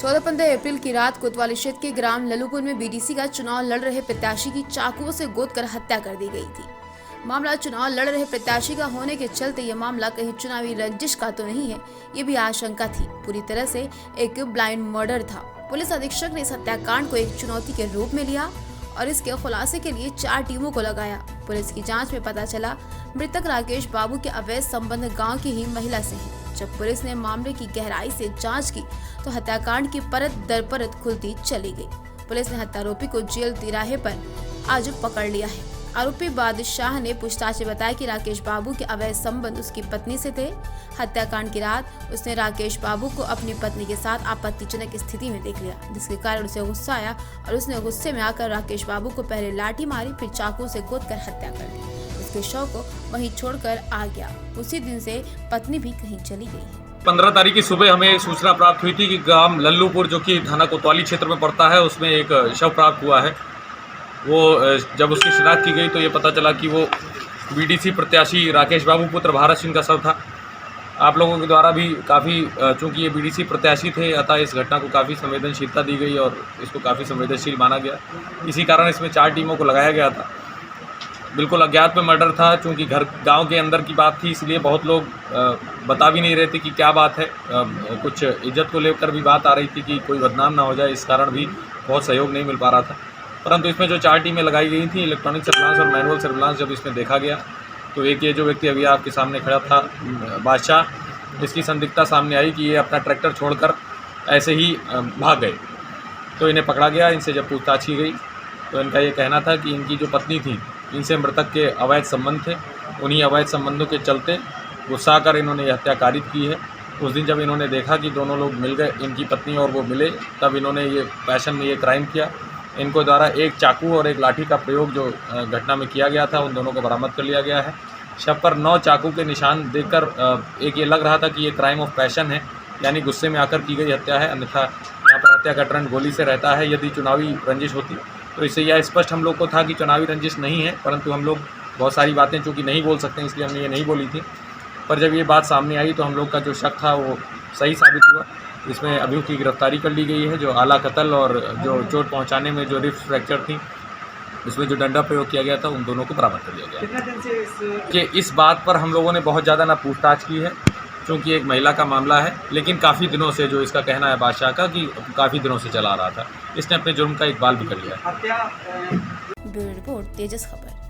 14-15 अप्रैल की रात कोतवाली क्षेत्र के ग्राम लल्लूपुर में बीडीसी का चुनाव लड़ रहे प्रत्याशी की चाकुओं से गोदकर हत्या कर दी गई थी। मामला चुनाव लड़ रहे प्रत्याशी का होने के चलते यह मामला कहीं चुनावी रंजिश का तो नहीं है, ये भी आशंका थी। पूरी तरह से एक ब्लाइंड मर्डर था। पुलिस अधीक्षक ने इस हत्याकांड को एक चुनौती के रूप में लिया और इसके खुलासे के लिए 4 टीमों को लगाया। पुलिस की जांच में पता चला मृतक राकेश बाबू के अवैध संबंध गांव की ही महिला से हैं। जब पुलिस ने मामले की गहराई से जांच की तो हत्याकांड की परत दर परत खुलती चली गई। पुलिस ने हत्यारोपी को जेल तिराहे पर आज पकड़ लिया है। आरोपी बादशाह ने पूछताछ में बताया कि राकेश बाबू के अवैध संबंध उसकी पत्नी से थे। हत्याकांड की रात उसने राकेश बाबू को अपनी पत्नी के साथ आपत्तिजनक स्थिति में देख लिया, जिसके कारण उसे गुस्सा आया और उसने गुस्से में आकर राकेश बाबू को पहले लाठी मारी, फिर चाकू से गोदकर हत्या कर दी। उसके शव को वहीं छोड़कर आ गया। उसी दिन से पत्नी भी कहीं चली गई है। 15 तारीख की सुबह हमें सूचना प्राप्त हुई थी कि ग्राम लल्लूपुर, जो कि थाना कोतवाली क्षेत्र में पड़ता है, उसमें एक शव प्राप्त हुआ है। वो जब उसकी शिनाख्त की गई तो ये पता चला कि वो बीडीसी प्रत्याशी राकेश बाबू पुत्र भारत सिंह का शव था। आप लोगों के द्वारा भी काफ़ी, चूँकि ये बीडीसी प्रत्याशी थे, अतः इस घटना को काफ़ी संवेदनशीलता दी गई और इसको काफ़ी संवेदनशील माना गया। इसी कारण इसमें 4 टीमों को लगाया गया था। बिल्कुल अज्ञात में मर्डर था, चूँकि गांव के अंदर की बात थी, इसलिए बहुत लोग बता भी नहीं रहे थे कि क्या बात है। कुछ इज्जत को लेकर भी बात आ रही थी कि कोई बदनाम ना हो जाए, इस कारण भी बहुत सहयोग नहीं मिल पा रहा था। परंतु इसमें जो 4 टीमें लगाई गई थी, इलेक्ट्रॉनिक सर्विलांस और मैनुअल सर्विलांस, जब इसमें देखा गया तो एक ये जो व्यक्ति अभी आपके सामने खड़ा था, बादशाह, इसकी संदिग्धता सामने आई कि ये अपना ट्रैक्टर छोड़कर ऐसे ही भाग गए। तो इन्हें पकड़ा गया। इनसे जब पूछताछ की गई तो इनका ये कहना था कि इनकी जो पत्नी थी, इनसे मृतक के अवैध संबंध थे। उन्हीं अवैध संबंधों के चलते गुस्सा कर इन्होंने यह हत्या कारित की है। उस दिन जब इन्होंने देखा कि दोनों लोग मिल गए, इनकी पत्नी और वो मिले, तब इन्होंने ये पैशन में ये क्राइम किया। इनको द्वारा एक चाकू और एक लाठी का प्रयोग जो घटना में किया गया था, उन दोनों को बरामद कर लिया गया है। शव पर 9 चाकू के निशान देखकर एक ये लग रहा था कि ये क्राइम ऑफ पैशन है, यानी गुस्से में आकर की गई हत्या है। अन्यथा यहाँ पर हत्या का ट्रेंड गोली से रहता है। यदि चुनावी रंजिश होती तो इससे यह स्पष्ट हम लोग को था कि चुनावी रंजिश नहीं है, परंतु हम लोग बहुत सारी बातें चूँकि नहीं बोल सकते, इसलिए हमने ये नहीं बोली थी। पर जब ये बात सामने आई तो हम लोग का जो शक था वो सही साबित हुआ। इसमें अभियुक्त की गिरफ्तारी कर ली गई है। जो आला कत्ल और जो चोट पहुंचाने में जो रिब्स फ्रैक्चर थी, उसमें जो डंडा प्रयोग किया गया था, उन दोनों को बरामद कर लिया गया। कितने दिन से कि इस बात पर हम लोगों ने बहुत ज़्यादा ना पूछताछ की है, क्योंकि एक महिला का मामला है, लेकिन काफ़ी दिनों से जो इसका कहना है बादशाह का कि काफ़ी दिनों से चला आ रहा था। इसने अपने जुर्म का इकबाल भी कर लिया। हत्या ब्यूरो रिपोर्ट, तेजस खबर।